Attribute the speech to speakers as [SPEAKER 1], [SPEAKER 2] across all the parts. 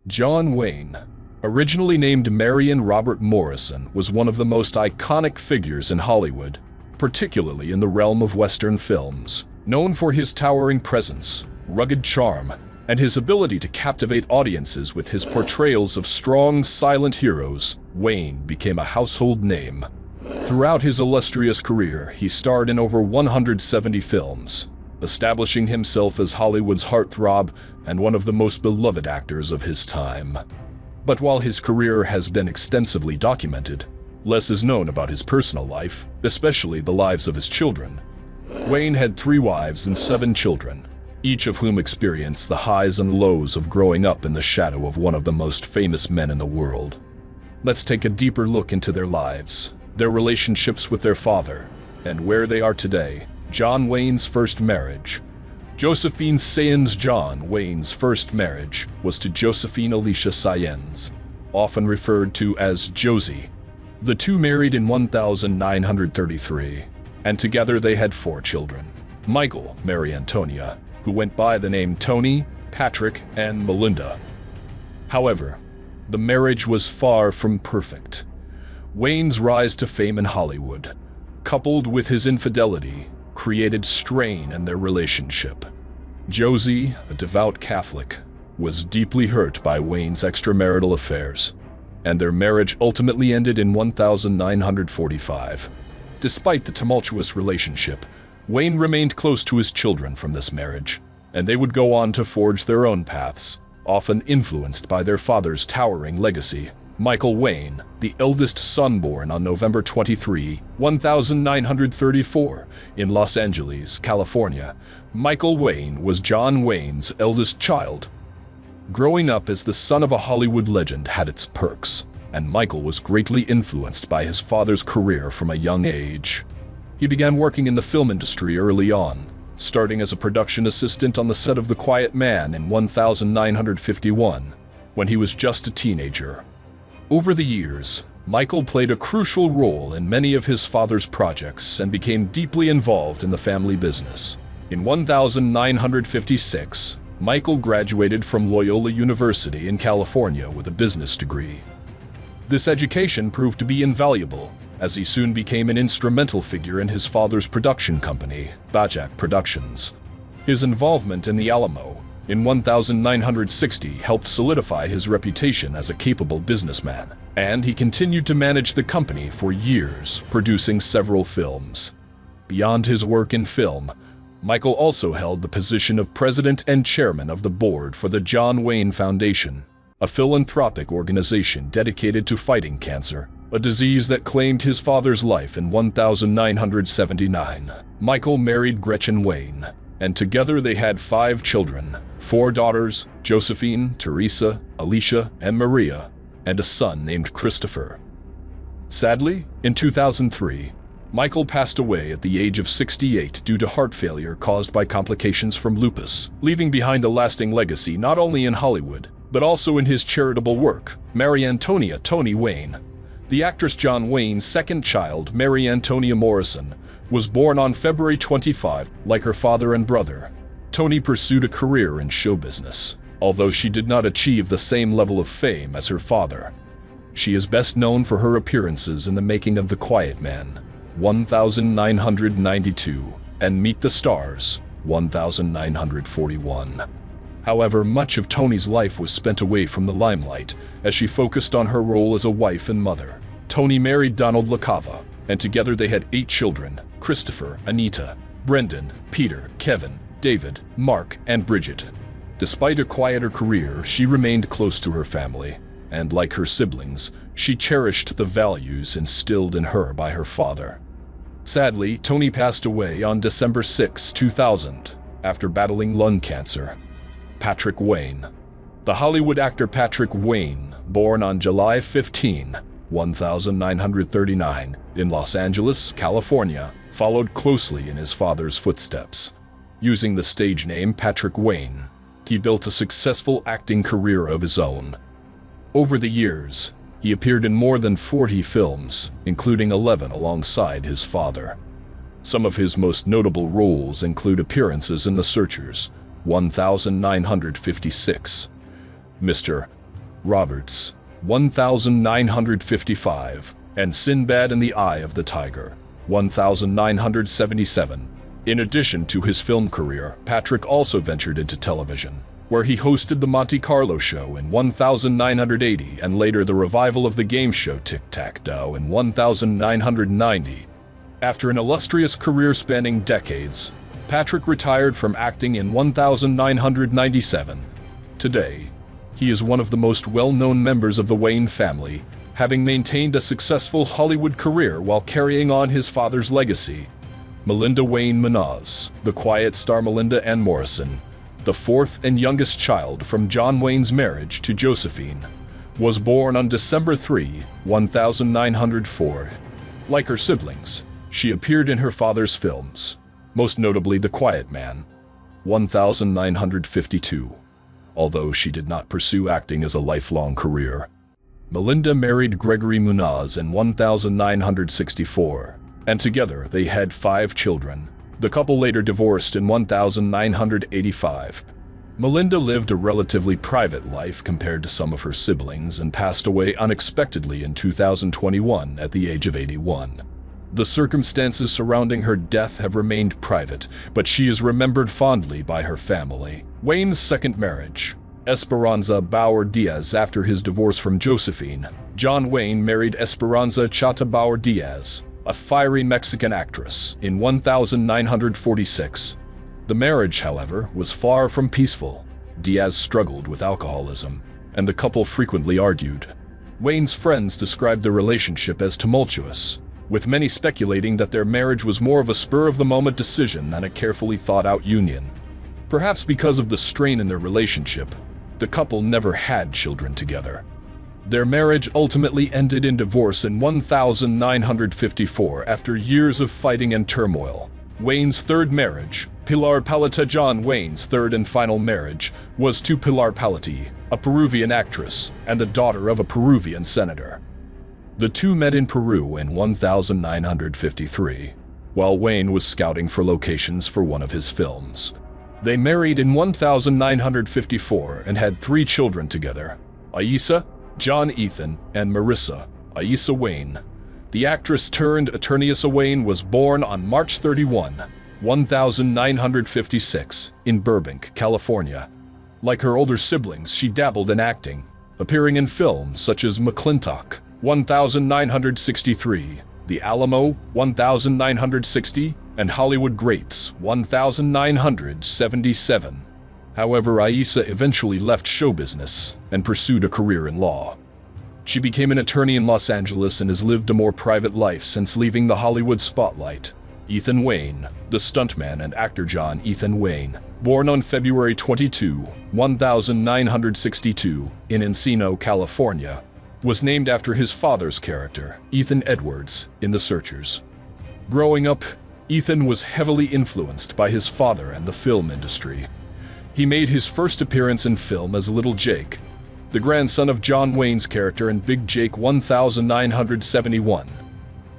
[SPEAKER 1] John Wayne, originally named Marion Robert Morrison, was one of the most iconic figures in Hollywood, particularly in the realm of Western films. Known for his towering presence, rugged charm, and his ability to captivate audiences with his portrayals of strong, silent heroes, Wayne became a household name. Throughout his illustrious career, he starred in over 170 films, establishing himself as Hollywood's heartthrob and one of the most beloved actors of his time. But while his career has been extensively documented, less is known about his personal life, especially the lives of his children. Wayne had 3 wives and 7 children, each of whom experienced the highs and lows of growing up in the shadow of one of the most famous men in the world. Let's take a deeper look into their lives, their relationships with their father, and where they are today. John Wayne's first marriage. Josephine Saenz. John Wayne's first marriage was to Josephine Alicia Saenz, often referred to as Josie. The two married in 1933, and together they had 4 children. Michael, Mary Antonia, who went by the name Tony, Patrick, and Melinda. However, the marriage was far from perfect. Wayne's rise to fame in Hollywood, coupled with his infidelity, created strain in their relationship. Josie, a devout Catholic, was deeply hurt by Wayne's extramarital affairs, and their marriage ultimately ended in 1945. Despite the tumultuous relationship, Wayne remained close to his children from this marriage, and they would go on to forge their own paths, often influenced by their father's towering legacy. Michael Wayne, the eldest son, born on November 23, 1934, in Los Angeles, California. Michael Wayne was John Wayne's eldest child. Growing up as the son of a Hollywood legend had its perks, and Michael was greatly influenced by his father's career from a young age. He began working in the film industry early on, starting as a production assistant on the set of The Quiet Man in 1951, when he was just a teenager. Over the years, Michael played a crucial role in many of his father's projects and became deeply involved in the family business. In 1956, Michael graduated from Loyola University in California with a business degree. This education proved to be invaluable, as he soon became an instrumental figure in his father's production company, Bajak Productions. His involvement in the Alamo in 1960 helped solidify his reputation as a capable businessman, and he continued to manage the company for years, producing several films. Beyond his work in film, Michael also held the position of president and chairman of the board for the John Wayne Foundation, a philanthropic organization dedicated to fighting cancer, a disease that claimed his father's life in 1979. Michael married Gretchen Wayne, and together they had 5 children, 4 daughters, Josephine, Teresa, Alicia, and Maria, and a son named Christopher. Sadly, in 2003, Michael passed away at the age of 68 due to heart failure caused by complications from lupus, leaving behind a lasting legacy not only in Hollywood, but also in his charitable work. Mary Antonia Tony Wayne. The actress John Wayne's second child, Mary Antonia Morrison, was born on February 25. Like her father and brother, Tony pursued a career in show business, although she did not achieve the same level of fame as her father. She is best known for her appearances in the making of The Quiet Man, 1992, and Meet the Stars, 1941. However, much of Tony's life was spent away from the limelight as she focused on her role as a wife and mother. Tony married Donald LaCava, and together they had 8 children: Christopher, Anita, Brendan, Peter, Kevin, David, Mark, and Bridget. Despite a quieter career, she remained close to her family, and like her siblings, she cherished the values instilled in her by her father. Sadly, Tony passed away on December 6, 2000, after battling lung cancer. Patrick Wayne. The Hollywood actor Patrick Wayne, born on July 15, 1939, in Los Angeles, California, followed closely in his father's footsteps. Using the stage name Patrick Wayne, he built a successful acting career of his own. Over the years, he appeared in more than 40 films, including 11 alongside his father. Some of his most notable roles include appearances in The Searchers, 1956, Mr. Roberts, 1955, and Sinbad and the Eye of the Tiger, 1977. In addition to his film career, Patrick also ventured into television, where he hosted The Monte Carlo Show in 1980 and later the revival of the game show Tic-Tac-Toe in 1990. After an illustrious career spanning decades, Patrick retired from acting in 1997. Today, he is one of the most well-known members of the Wayne family, having maintained a successful Hollywood career while carrying on his father's legacy. Melinda Wayne Munoz, the quiet star Melinda Ann Morrison, the fourth and youngest child from John Wayne's marriage to Josephine, was born on December 3, 1904. Like her siblings, she appeared in her father's films, most notably The Quiet Man, 1952, although she did not pursue acting as a lifelong career. Melinda married Gregory Munoz in 1964, and together they had 5 children. The couple later divorced in 1985. Melinda lived a relatively private life compared to some of her siblings and passed away unexpectedly in 2021 at the age of 81. The circumstances surrounding her death have remained private, but she is remembered fondly by her family. Wayne's second marriage, Esperanza Bauer Diaz. After his divorce from Josephine, John Wayne married Esperanza Chata Bauer Diaz, a fiery Mexican actress, in 1946. The marriage, however, was far from peaceful. Diaz struggled with alcoholism, and the couple frequently argued. Wayne's friends described the relationship as tumultuous, with many speculating that their marriage was more of a spur-of-the-moment decision than a carefully thought-out union. Perhaps because of the strain in their relationship, the couple never had children together. Their marriage ultimately ended in divorce in 1954 after years of fighting and turmoil. Wayne's third marriage, Pilar Paleta. John Wayne's third and final marriage, was to Pilar Paleti, a Peruvian actress and the daughter of a Peruvian senator. The two met in Peru in 1953, while Wayne was scouting for locations for one of his films. They married in 1954 and had 3 children together, Aisa, John Ethan, and Marissa, Aisa Wayne. The actress turned attorney Aisa Wayne was born on March 31, 1956, in Burbank, California. Like her older siblings, she dabbled in acting, appearing in films such as McClintock, 1963, The Alamo, 1960, and Hollywood Greats, 1977. However, Aisa eventually left show business and pursued a career in law. She became an attorney in Los Angeles and has lived a more private life since leaving the Hollywood spotlight. Ethan Wayne, the stuntman and actor John Ethan Wayne, born on February 22, 1962, in Encino, California, was named after his father's character, Ethan Edwards, in The Searchers. Growing up, Ethan was heavily influenced by his father and the film industry. He made his first appearance in film as Little Jake, the grandson of John Wayne's character in Big Jake 1971.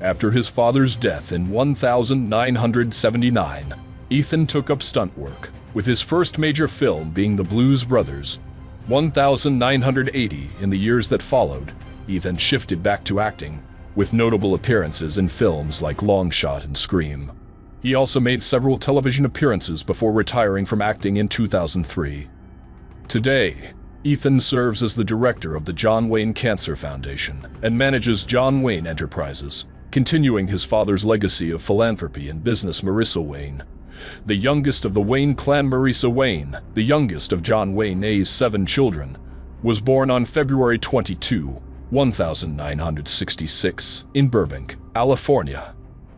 [SPEAKER 1] After his father's death in 1979, Ethan took up stunt work, with his first major film being The Blues Brothers, 1980. In the years that followed, Ethan shifted back to acting, with notable appearances in films like Long Shot and Scream. He also made several television appearances before retiring from acting in 2003. Today, Ethan serves as the director of the John Wayne Cancer Foundation and manages John Wayne Enterprises, continuing his father's legacy of philanthropy and business. Marissa Wayne, the youngest of the Wayne clan. Marissa Wayne, the youngest of John Wayne's 7 children, was born on February 22, 1966, in Burbank, California.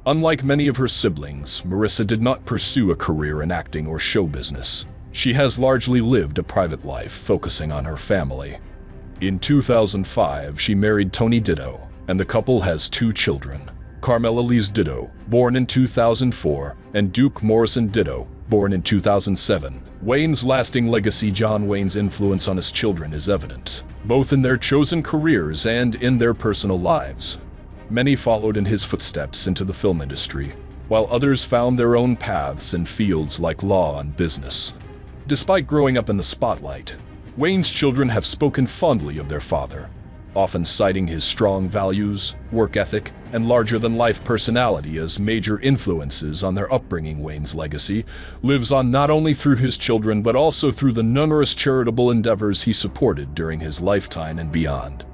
[SPEAKER 1] Unlike many of her siblings, Marissa did not pursue a career in acting or show business. She has largely lived a private life, focusing on her family. In 2005, she married Tony Ditto, and the couple has 2 children, Carmela Lise Ditto, born in 2004, and Duke Morrison Ditto, born in 2007. Wayne's lasting legacy. John Wayne's influence on his children is evident, both in their chosen careers and in their personal lives. Many followed in his footsteps into the film industry, while others found their own paths in fields like law and business. Despite growing up in the spotlight, Wayne's children have spoken fondly of their father, often citing his strong values, work ethic, and larger-than-life personality as major influences on their upbringing. Wayne's legacy lives on not only through his children but also through the numerous charitable endeavors he supported during his lifetime and beyond.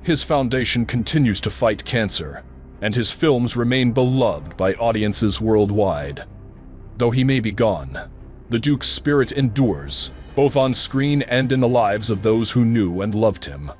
[SPEAKER 1] His foundation continues to fight cancer, and his films remain beloved by audiences worldwide. Though he may be gone, the Duke's spirit endures, both on screen and in the lives of those who knew and loved him.